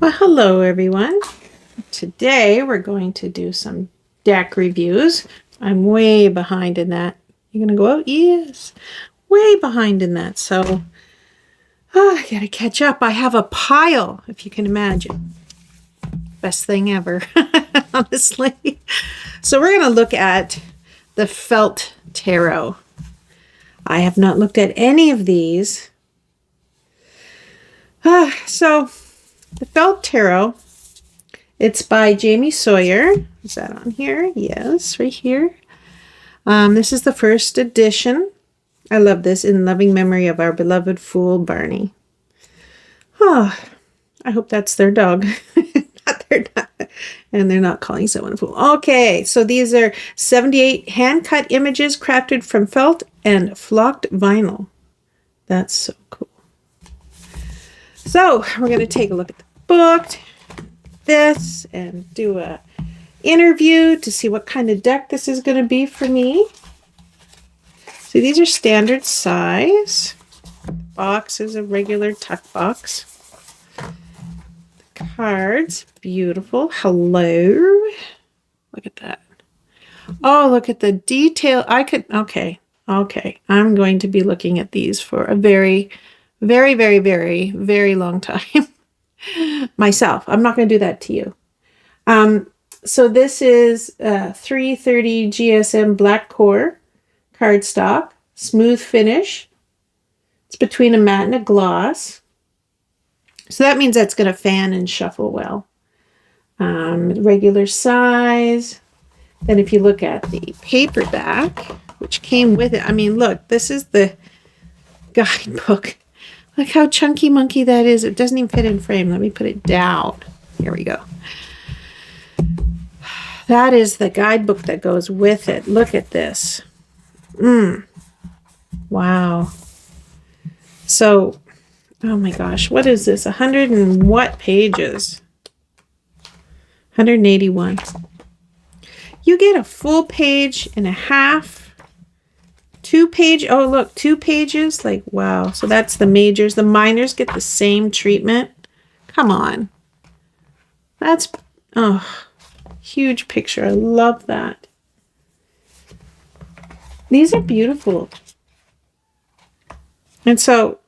Well, hello everyone. Today we're going to do some deck reviews. I'm way behind in that. You're going to go out? Yes. Way behind in that. So I got to catch up. I have a pile, if you can imagine. Best thing ever, honestly. So we're going to look at the Felt Tarot. I have not looked at any of these. So the Felt Tarot, it's by Jamie Sawyer. Is that on here? Yes, right here. This is the first edition. I love this. In loving memory of our beloved fool, Barney. Oh, I hope that's their dog. And they're not calling someone a fool. Okay, so these are 78 hand-cut images crafted from felt and flocked vinyl. That's so cool. So we're going to take a look at the book, this, and do a interview to see what kind of deck this is going to be for me. So these are standard size. The box is a regular tuck box. The cards, beautiful. Hello. Look at that. Oh, look at the detail. Okay. I'm going to be looking at these for a very, very, very, very, very long time. Myself. I'm not going to do that to you. So this is 330 GSM black core cardstock, smooth finish. It's between a matte and a gloss. So that means that's going to fan and shuffle well. Regular size. Then if you look at the paperback, which came with it, I mean, look, this is the guidebook. Look how chunky monkey that is. It doesn't even fit in frame. Let me put it down. Here we go. That is the guidebook that goes with it. Look at this. Wow. So, oh my gosh, what is this? 100 and what pages? 181. You get a full page and a half. 2 page. Oh, look, 2 pages. Like, wow. So that's the majors. The minors get the same treatment. Come on. That's, oh, huge picture. I love that. These are beautiful. And so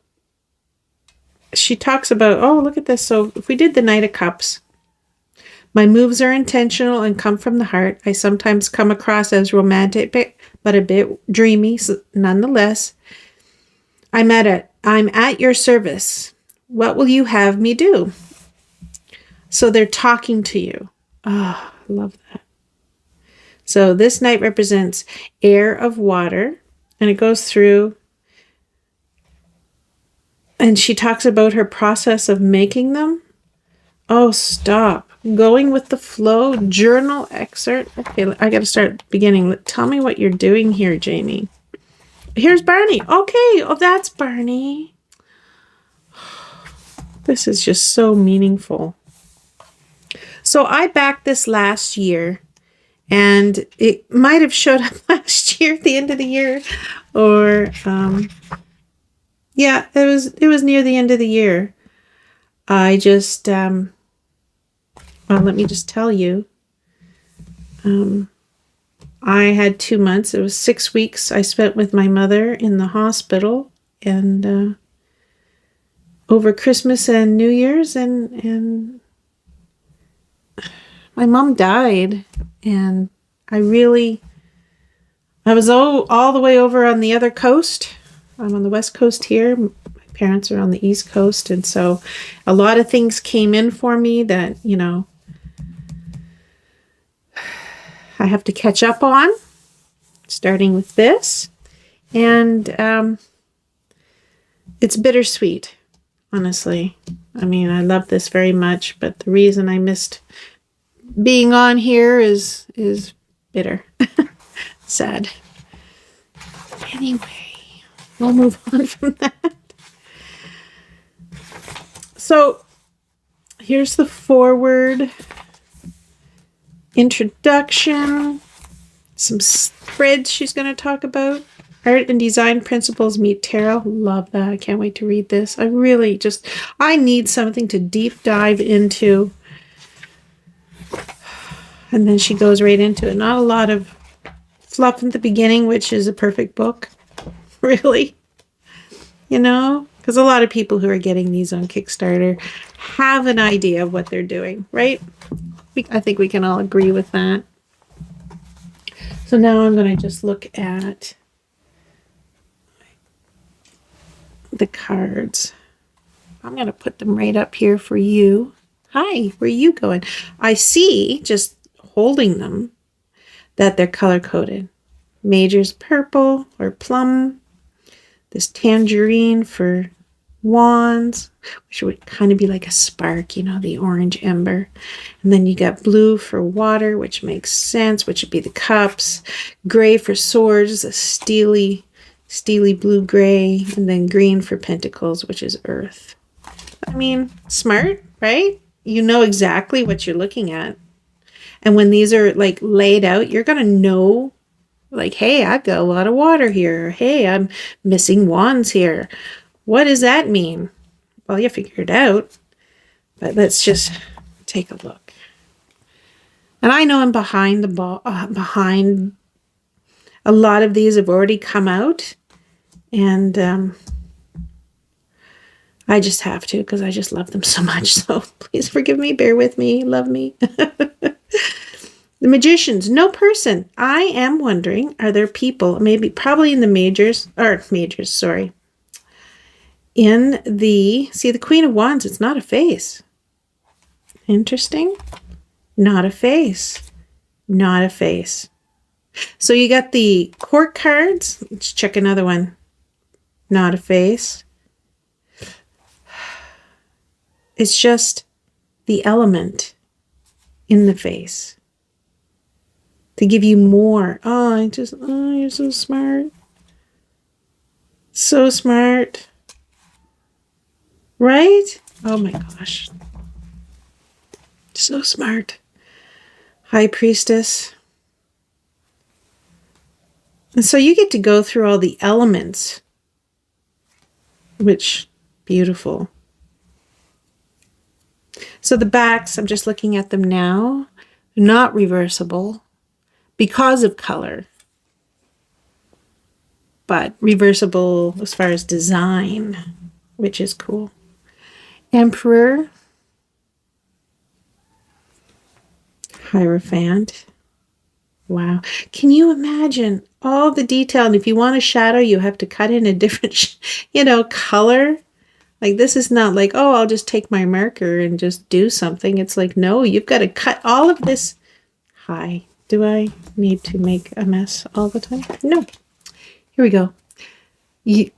she talks about, oh, look at this. So if we did the Knight of Cups, my moves are intentional and come from the heart. I sometimes come across as romantic, but a bit dreamy nonetheless. I'm at your service. What will you have me do? So they're talking to you. Oh, I love that. So this knight represents air of water, and it goes through, and she talks about her process of making them. Oh, stop. Going with the flow, journal excerpt. Okay, I got to start beginning. Tell me what you're doing here, Jamie. Here's Barney. Okay, oh, that's Barney. This is just so meaningful. So I backed this last year, and it might have showed up last year at the end of the year, or yeah, it was near the end of the year. I just well, let me just tell you, I had 2 months. It was 6 weeks I spent with my mother in the hospital, and over Christmas and New Year's, and my mom died, and I was all the way over on the other coast. I'm on the West Coast here. My parents are on the East Coast, and so a lot of things came in for me that, you know, I have to catch up on, starting with this. And it's bittersweet, honestly. I mean, I love this very much, but the reason I missed being on here is bitter. Sad. Anyway, we'll move on from that. So here's the forward. Introduction, some threads she's going to talk about. Art and design principles meet tarot. Love that. I can't wait to read this. I need something to deep dive into. And then she goes right into it. Not a lot of fluff in the beginning, which is a perfect book. Really. You know? Because a lot of people who are getting these on Kickstarter have an idea of what they're doing, right? I think we can all agree with that. So now I'm going to just look at the cards. I'm going to put them right up here for you. Hi, where are you going? I see, just holding them, that they're color-coded. Major's purple or plum. This tangerine for wands, which would kind of be like a spark, you know, the orange ember. And then you got blue for water, which makes sense, which would be the cups. Gray for swords, a steely blue-gray. And then green for pentacles, which is earth. I mean, smart, right? You know exactly what you're looking at. And when these are like laid out, you're going to know, like, hey, I've got a lot of water here. Hey, I'm missing wands here. What does that mean? Well, you figure it out. But let's just take a look. And I know I'm behind behind. A lot of these have already come out. And I just have to, because I just love them so much. So please forgive me, bear with me, love me. The magicians, no person. I am wondering, are there people, probably in the majors, sorry. In see the Queen of Wands, it's not a face. Interesting. Not a face. Not a face. So you got the court cards. Let's check another one. Not a face. It's just the element in the face. To give you more. Oh, you're so smart. So smart. Right? Oh my gosh. So smart. High Priestess. And so you get to go through all the elements. Which, beautiful. So the backs, I'm just looking at them now. Not reversible. Because of color, but reversible as far as design, which is cool. Emperor, Hierophant. Wow. Can you imagine all the detail? And if you want a shadow, you have to cut in a different, color. Like this is not like, oh, I'll just take my marker and just do something. It's like, no, you've got to cut all of this. Hi. Do I need to make a mess all the time? No. Here we go. You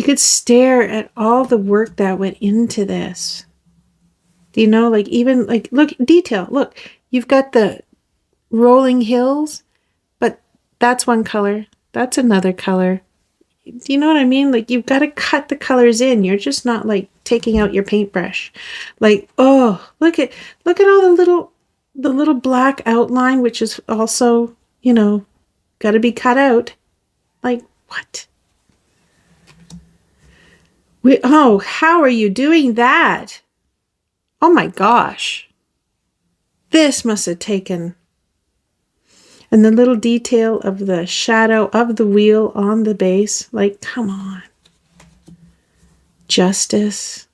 could stare at all the work that went into this. Do you know, like even like, look, detail. Look, you've got the rolling hills, but that's one color. That's another color. Do you know what I mean? Like you've got to cut the colors in. You're just not like taking out your paintbrush. Like, oh, look at all the little black outline, which is also, got to be cut out. Like, what? How are you doing that? Oh my gosh. This must have taken. And the little detail of the shadow of the wheel on the base. Like, come on. Justice.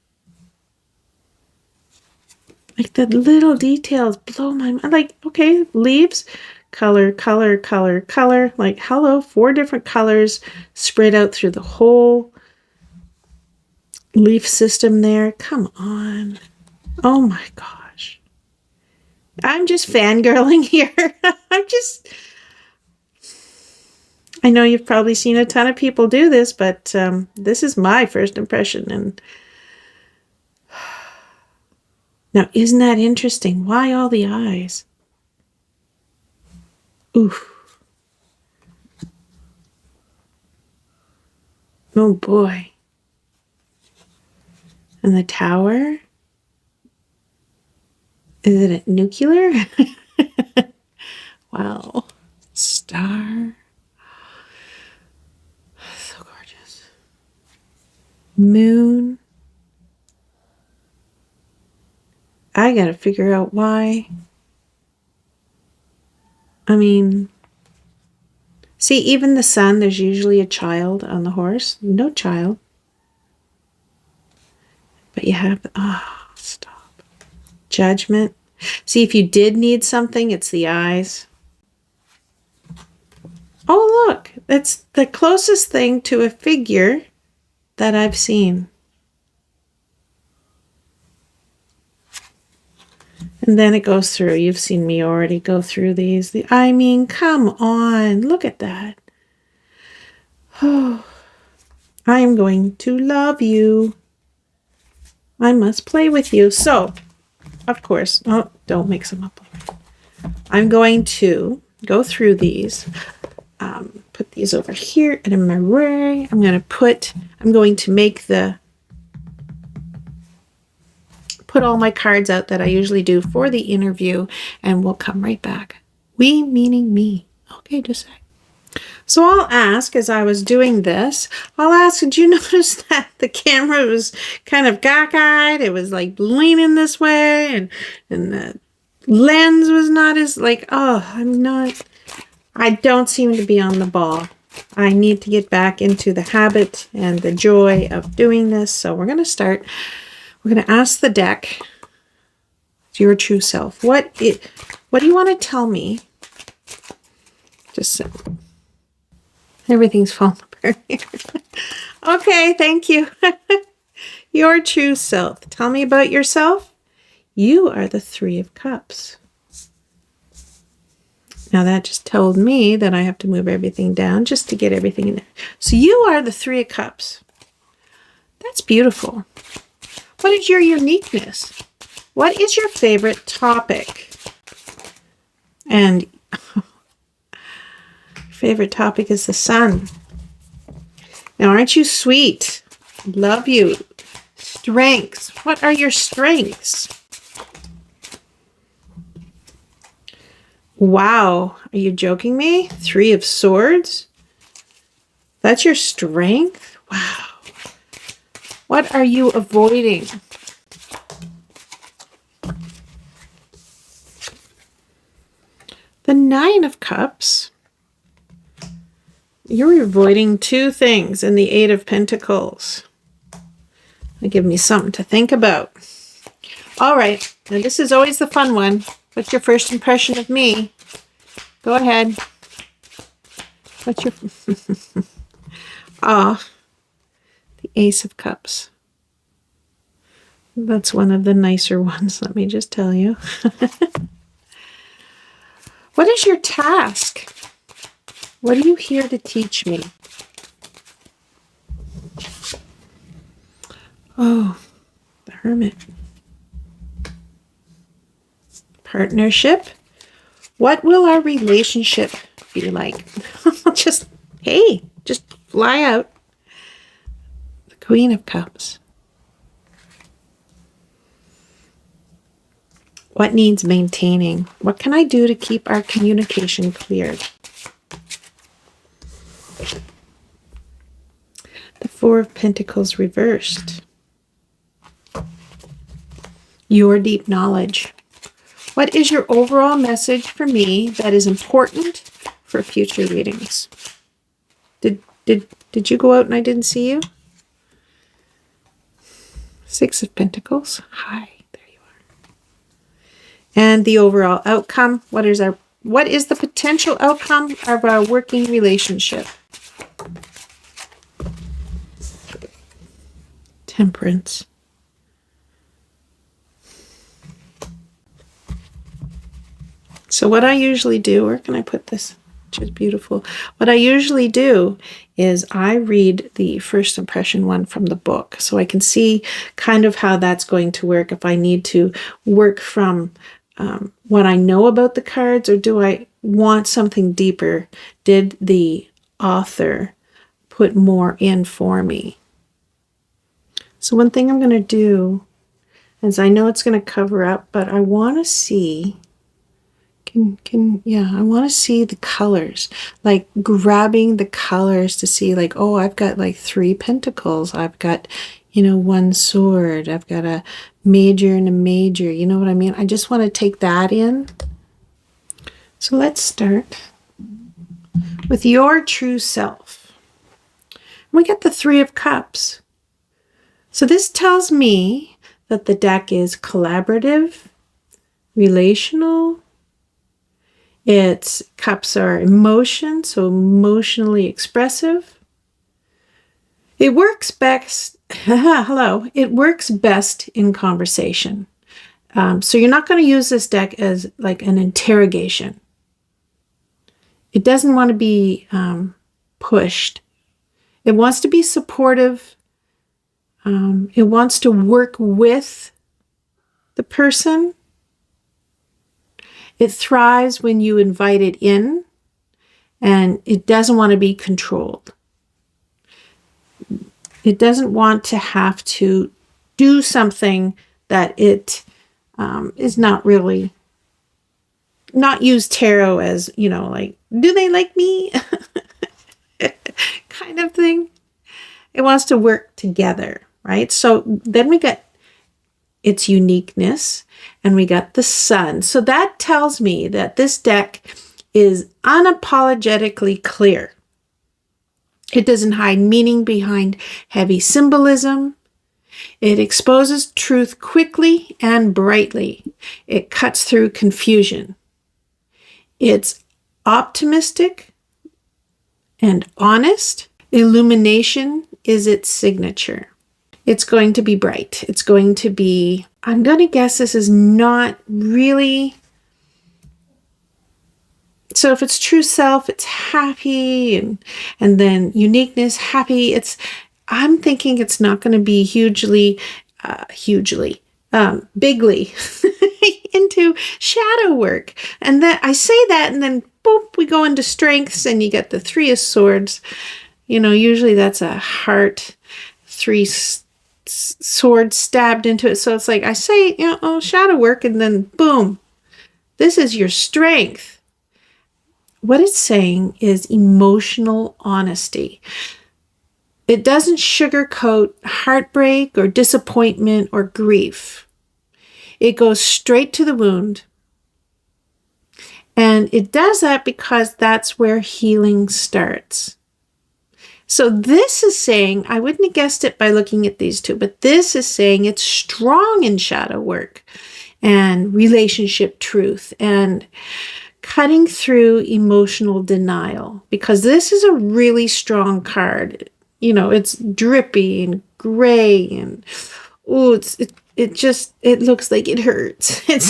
Like, the little details blow my mind. Like, okay, leaves. Color, color, color, color. Like, hello, 4 different colors spread out through the whole leaf system there. Come on. Oh my gosh. I'm just fangirling here. I know you've probably seen a ton of people do this, but this is my first impression. And now, isn't that interesting? Why all the eyes? Oof. Oh boy. And the tower? Is it nuclear? Wow. Star. So gorgeous. Moon. I gotta figure out why. I mean, see, even the sun, there's usually a child on the horse. No child. But you have, stop. Judgment. See, if you did need something, it's the eyes. Oh, look, it's the closest thing to a figure that I've seen. And then it goes through. You've seen me already go through these. I mean, come on. Look at that. Oh, I am going to love you. I must play with you. So, of course, don't mix them up. I'm going to go through these. Put these over here and in my array. I'm going to make put all my cards out that I usually do for the interview, and we'll come right back. We meaning me. Okay, just a sec. So I'll ask, as I was doing this, did you notice that the camera was kind of cockeyed? It was like leaning this way, and the lens was not as I don't seem to be on the ball. I need to get back into the habit and the joy of doing this. So we're going to start. We're going to ask the deck, your true self. What do you want to tell me? Just so. Everything's falling apart here. Okay, thank you. Your true self. Tell me about yourself. You are the Three of Cups. Now that just told me that I have to move everything down just to get everything in there. So you are the Three of Cups. That's beautiful. What is your uniqueness? What is your favorite topic? And favorite topic is the sun. Now, aren't you sweet? Love you. Strengths. What are your strengths? Wow. Are you joking me? Three of Swords? That's your strength? Wow. What are you avoiding? The Nine of Cups. You're avoiding two things in the Eight of Pentacles. They give me something to think about. All right. Now this is always the fun one. What's your first impression of me? Go ahead. What's your... the Ace of Cups. That's one of the nicer ones, let me just tell you. What is your task? What are you here to teach me? Oh, the Hermit. Partnership. What will our relationship be like? Just fly out. The Queen of Cups. What needs maintaining? What can I do to keep our communication clear? The Four of Pentacles reversed. Your deep knowledge. What is your overall message for me that is important for future readings? Did you go out and I didn't see you? Six of Pentacles. Hi, there you are. And the overall outcome. What is the potential outcome of our working relationship? Temperance. So what I usually do, where can I put this? Which is beautiful. What I usually do is I read the first impression one from the book, so I can see kind of how that's going to work, if I need to work from what I know about the cards, or do I want something deeper? Did the author put more in for me? So one thing I'm going to do is, I know it's going to cover up, but I want to see, Yeah, I want to see the colors, like grabbing the colors to see like, oh, I've got like 3 pentacles. I've got, 1 sword. I've got a major and a major. You know what I mean? I just want to take that in. So let's start with your true self. We get the 3 of Cups. So this tells me that the deck is collaborative, relational. Its cups are emotion, so emotionally expressive. It works best, hello, it works best in conversation. So you're not going to use this deck as like an interrogation. It doesn't want to be pushed. It wants to be supportive. It wants to work with the person. It thrives when you invite it in, and it doesn't want to be controlled. It doesn't want to have to do something that it is not really, not use tarot as, like, do they like me? kind of thing. It wants to work together, right? So then we got its uniqueness, and we got the sun. So that tells me that this deck is unapologetically clear. It doesn't hide meaning behind heavy symbolism. It exposes truth quickly and brightly. It cuts through confusion. It's optimistic and honest. Illumination is its signature. It's going to be bright. It's going to be, I'm going to guess this is not really, so if it's true self, it's happy, and then uniqueness, happy. I'm thinking it's not going to be bigly into shadow work. And then I say that, and then boop, we go into strengths, and you get the 3 of Swords. Usually that's a heart, 3 swords stabbed into it. So it's like I say, shadow work, and then boom, this is your strength. What it's saying is emotional honesty. It doesn't sugarcoat heartbreak or disappointment or grief. It goes straight to the wound. And it does that because that's where healing starts. So this is saying, I wouldn't have guessed it by looking at these 2, but this is saying it's strong in shadow work and relationship truth and cutting through emotional denial, because this is a really strong card. It's drippy and gray, and it looks like it hurts. And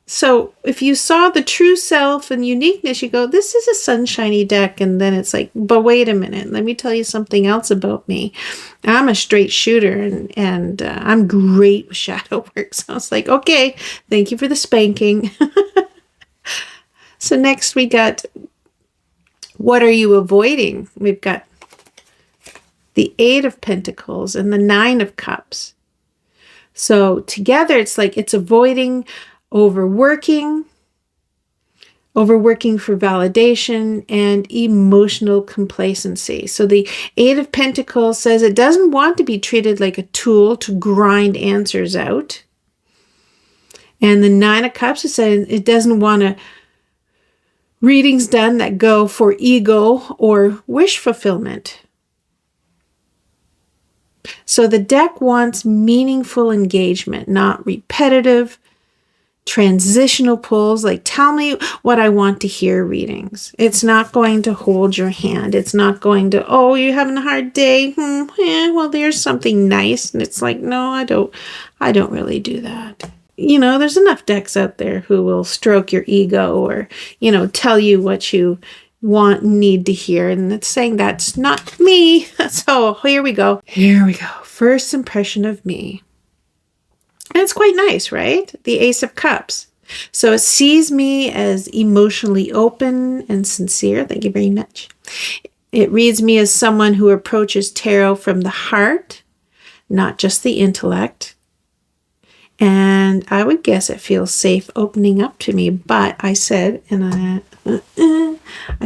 so if you saw the true self and uniqueness, you go, this is a sunshiny deck. And then it's like, but wait a minute, let me tell you something else about me. I'm a straight shooter, and I'm great with shadow work. So it's like, okay, thank you for the spanking. So next we got, what are you avoiding? We've got the 8 of Pentacles and the 9 of Cups. So together it's like it's avoiding overworking for validation, and emotional complacency. So the 8 of Pentacles says it doesn't want to be treated like a tool to grind answers out. And the 9 of Cups is saying it doesn't want to readings done that go for ego or wish fulfillment. So the deck wants meaningful engagement, not repetitive, transitional pulls, like tell me what I want to hear readings. It's not going to hold your hand. It's not going to, oh, you're having a hard day. Well, there's something nice. And it's like, no, I don't really do that. There's enough decks out there who will stroke your ego or, tell you what you want and need to hear. And it's saying that's not me. So here we go. First impression of me. And it's quite nice, right? The Ace of Cups. So it sees me as emotionally open and sincere. Thank you very much. It reads me as someone who approaches tarot from the heart, not just the intellect. And I would guess it feels safe opening up to me. But I said, I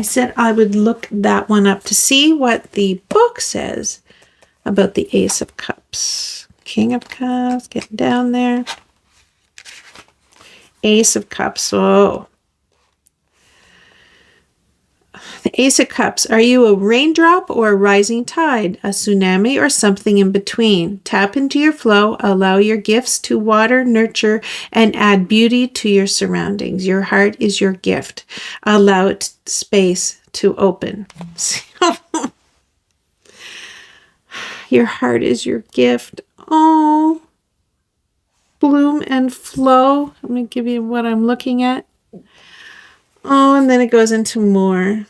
said I would look that one up to see what the book says about the Ace of Cups. King of Cups, getting down there. Ace of Cups. Oh. The Ace of Cups. Are you a raindrop or a rising tide, a tsunami, or something in between? Tap into your flow, allow your gifts to water, nurture, and add beauty to your surroundings. Your heart is your gift. Allow it space to open. Your heart is your gift. Oh, bloom and flow. I'm going to give you what I'm looking at. Oh, and then it goes into more.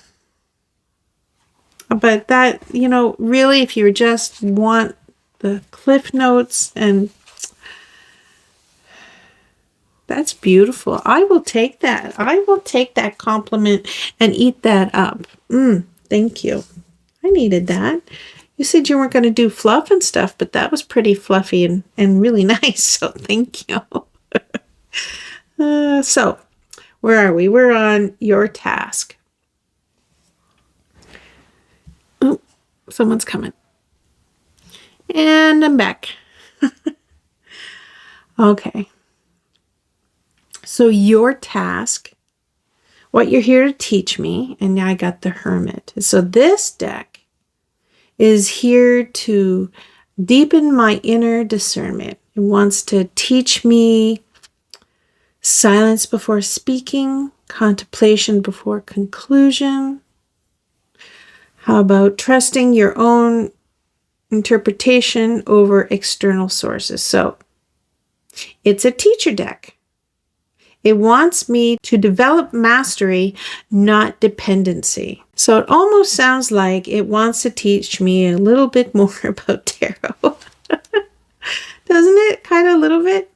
But that, really, if you just want the cliff notes, and that's beautiful. I will take that. I will take that compliment and eat that up. Thank you. I needed that. You said you weren't going to do fluff and stuff, but that was pretty fluffy and really nice. So thank you. So where are we? We're on your task. Oh, someone's coming. And I'm back. Okay. So your task, what you're here to teach me, and I got the Hermit. So this deck is here to deepen my inner discernment. It wants to teach me silence before speaking, contemplation before conclusion. How about trusting your own interpretation over external sources? So it's a teacher deck. It wants me to develop mastery, not dependency. So it almost sounds like it wants to teach me a little bit more about tarot. Doesn't it? Kind of a little bit.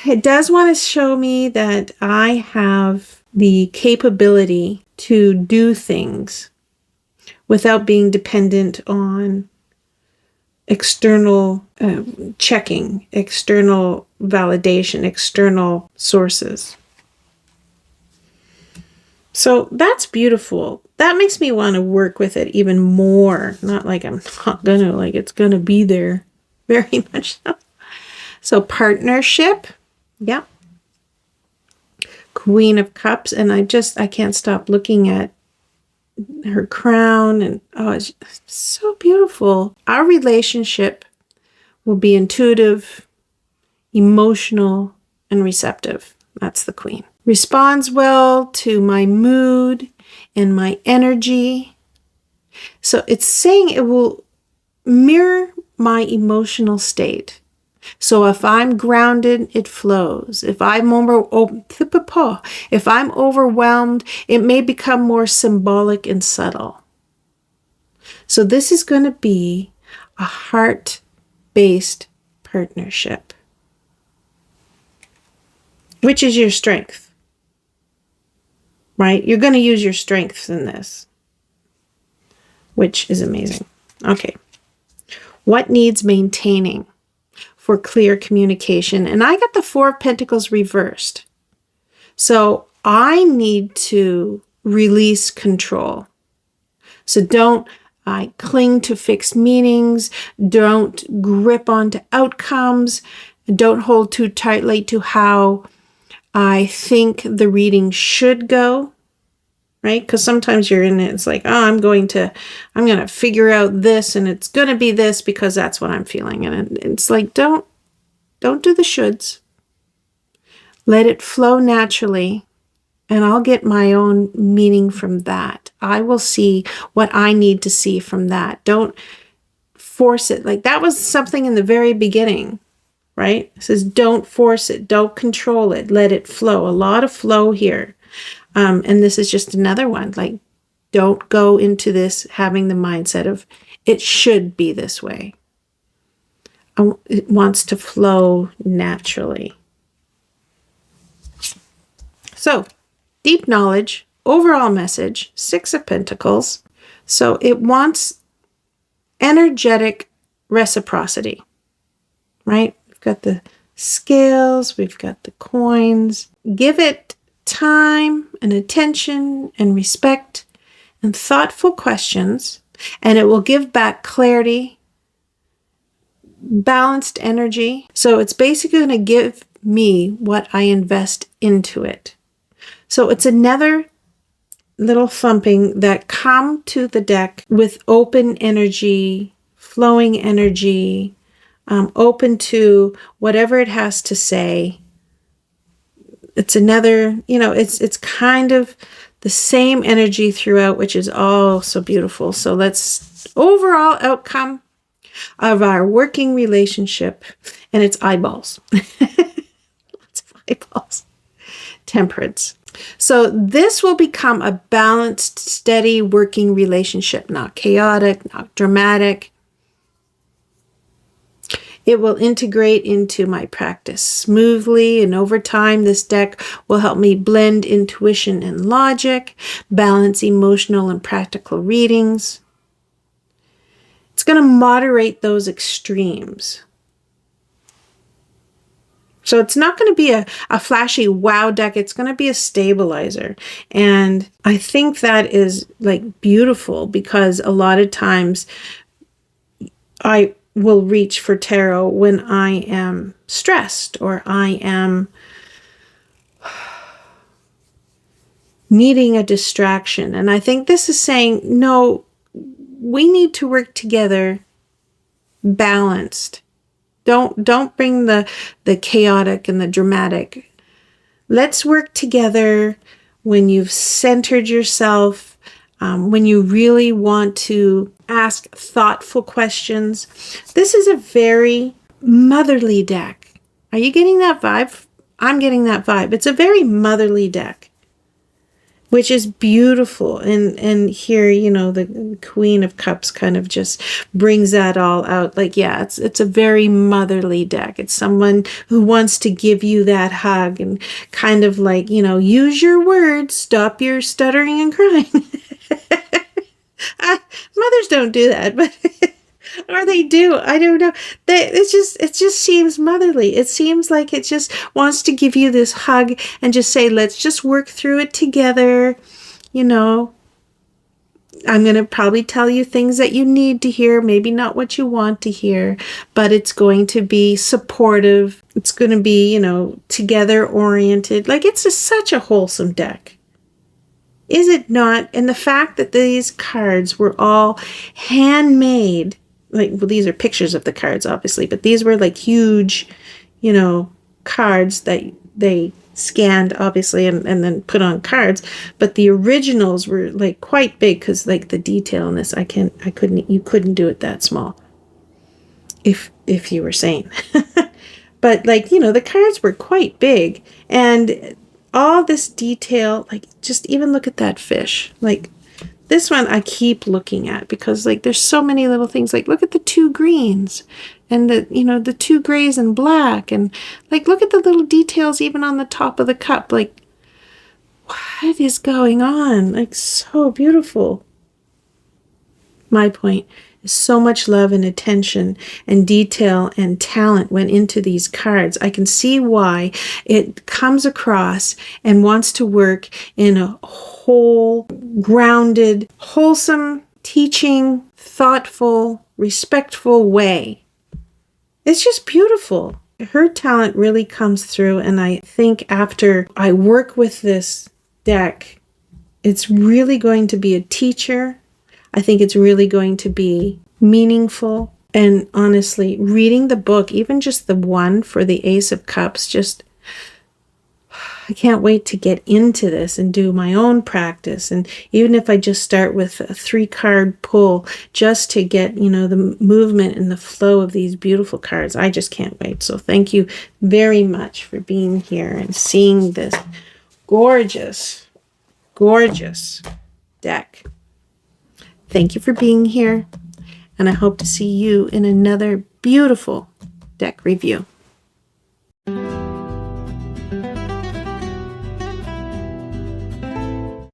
It does want to show me that I have the capability to do things without being dependent on external checking, external validation, external sources. So that's beautiful. That makes me want to work with it even more. Not like I'm not gonna, like it's gonna be there very much so. So partnership, yeah. Queen of Cups, and I can't stop looking at her crown, and it's so beautiful. Our relationship will be intuitive, emotional, and receptive. That's the Queen. Responds well to my mood and my energy. So it's saying it will mirror my emotional state. So if I'm grounded, it flows. If I'm overwhelmed, it may become more symbolic and subtle. So this is going to be a heart-based partnership, which is your strength, right? You're going to use your strengths in this, which is amazing. Okay. What needs maintaining for clear communication? And I got the Four of Pentacles reversed. So I need to release control. So don't cling to fixed meanings. Don't grip onto outcomes. Don't hold too tightly to how I think the reading should go. Right? Because sometimes you're in it, it's like, I'm going to figure out this, and it's going to be this because that's what I'm feeling. And it's like, don't do the shoulds. Let it flow naturally, and I'll get my own meaning from that. I will see what I need to see from that. Don't force it. Like that was something in the very beginning, right? It says, don't force it. Don't control it. Let it flow. A lot of flow here. And this is just another one. Like, don't go into this having the mindset of it should be this way. It wants to flow naturally. So, deep knowledge, overall message, Six of Pentacles. So it wants energetic reciprocity, right? We've got the scales. We've got the coins. Give it time and attention and respect and thoughtful questions, and it will give back clarity, balanced energy. So it's basically going to give me what I invest into it. So it's another little thumping that come to the deck with open energy, flowing energy, open to whatever it has to say. It's another, it's kind of the same energy throughout, which is all so beautiful. So let's overall outcome of our working relationship, and it's eyeballs. Lots of eyeballs. Temperance. So this will become a balanced, steady working relationship, not chaotic, not dramatic. It will integrate into my practice smoothly, and over time, this deck will help me blend intuition and logic, balance emotional and practical readings. It's going to moderate those extremes. So it's not going to be a flashy wow deck. It's going to be a stabilizer. And I think that is like beautiful, because a lot of times I will reach for tarot when I am stressed or I am needing a distraction. And I think this is saying, no, we need to work together balanced. Don't bring the chaotic and the dramatic. Let's work together when you've centered yourself, when you really want to ask thoughtful questions. This is a very motherly deck. Are you getting that vibe? I'm getting that vibe. It's a very motherly deck, which is beautiful. And here, the Queen of Cups kind of just brings that all out. Like, yeah, it's a very motherly deck. It's someone who wants to give you that hug and kind of like, use your words, stop your stuttering and crying. Mothers don't do that, but or they do. I don't know. It just seems motherly. It seems like it just wants to give you this hug and just say, let's just work through it together. I'm going to probably tell you things that you need to hear, maybe not what you want to hear, but it's going to be supportive. It's going to be, together oriented. Like, it's just such a wholesome deck. Is it not? And the fact that these cards were all handmade, these are pictures of the cards, obviously, but these were like huge, cards that they scanned, obviously, and then put on cards. But the originals were like quite big, because like the detail in this, you couldn't do it that small if you were sane. But the cards were quite big, and all this detail, just even look at that fish. This one I keep looking at, because there's so many little things. Look at the two greens and the two grays and black, and look at the little details even on the top of the cup. What is going on? So beautiful. My point is, so much love and attention and detail and talent went into these cards. I can see why it comes across and wants to work in a whole, grounded, wholesome, teaching, thoughtful, respectful way. It's just beautiful. Her talent really comes through, and I think after I work with this deck, it's really going to be a teacher. I think it's really going to be meaningful. And honestly, reading the book, even just the one for the Ace of Cups, I can't wait to get into this and do my own practice. And even if I just start with a 3-card pull, just to get, the movement and the flow of these beautiful cards, I just can't wait. So thank you very much for being here and seeing this gorgeous, gorgeous deck. Thank you for being here, and I hope to see you in another beautiful deck review.